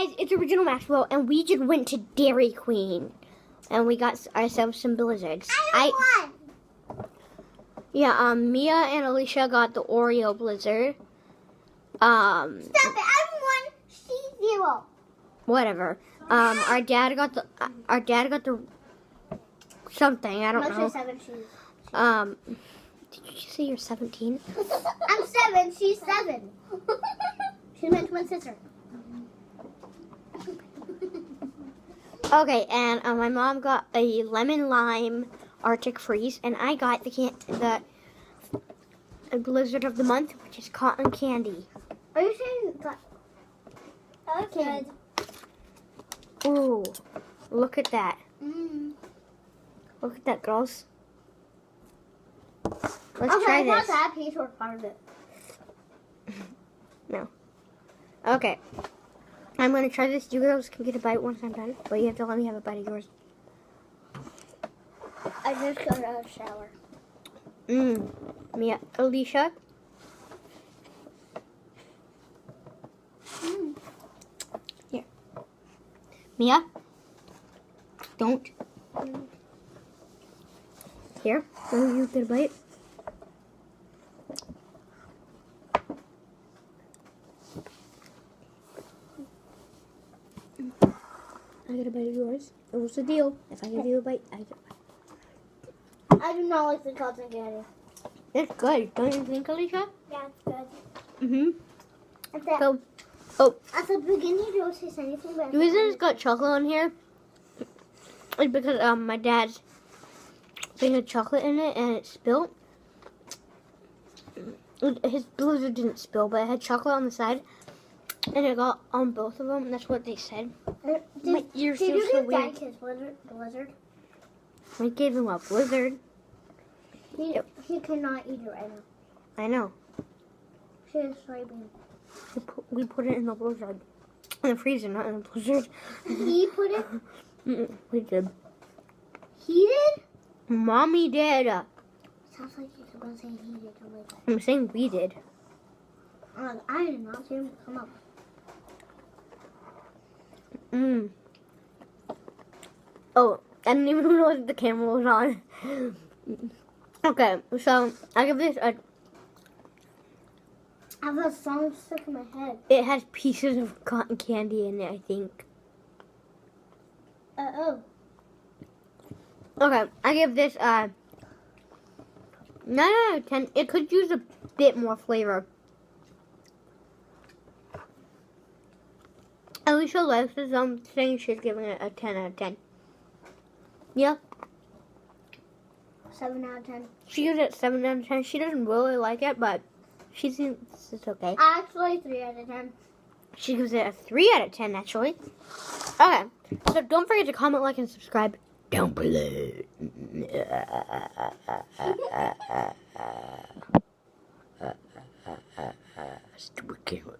guys, it's Original Maxwell, and we just went to Dairy Queen, and we got ourselves some Blizzards. I won. Yeah, Mia and Alicia got the Oreo Blizzard. Stop it! I won. She's 0. Whatever. Our dad got the something. I don't know. She's 7. Did you say you're 17? I'm 7. She's 7. She's my twin sister. Okay, and my mom got a lemon lime Arctic Freeze, and I got the Blizzard of the month, which is cotton candy. Are you saying that? Okay. Ooh, look at that. Look at that, girls. Let's try this. Not that piece or part of it. No. Okay. I'm going to try this. You girls can get a bite once I'm done, but you have to let me have a bite of yours. I just got out of the shower. Mia, Alicia. Here. Mia. Don't. Here. Let you get a bite. I get a bite of yours. It was a deal. If I give you a bite, I get a bite. I do not like the cotton candy. It's good. Don't you think, Alicia? Yeah, it's good. So, At the beginning, you don't say anything about the reason it's got chocolate on here is because my dad's thing had chocolate in it and it spilled. His Blizzard didn't spill, but it had chocolate on the side, and it got on both of them. That's what they said. My ears feel so weird. Did you give Dad Blizzard? I gave him a Blizzard. He cannot eat it right now. I know. She has soybean. We put it in the Blizzard. In the freezer, not in the Blizzard. He put it? We did. He did? Mommy did. Sounds like you're going to say he did. I'm saying we did. I did not see him come up. Oh, I didn't even know the camera was on. Okay, so I give this a... I have a song stuck in my head. It has pieces of cotton candy in it, I think. Oh. Okay, I give this a 9 out of 10. It could use a bit more flavor. Alicia likes this, saying she's giving it a 10 out of 10. Yeah. 7 out of 10. She gives it 7 out of 10. She doesn't really like it, but she thinks it's okay. Actually, 3 out of 10. She gives it a 3 out of 10, actually. Okay, so don't forget to comment, like, and subscribe down below. Stupid camera.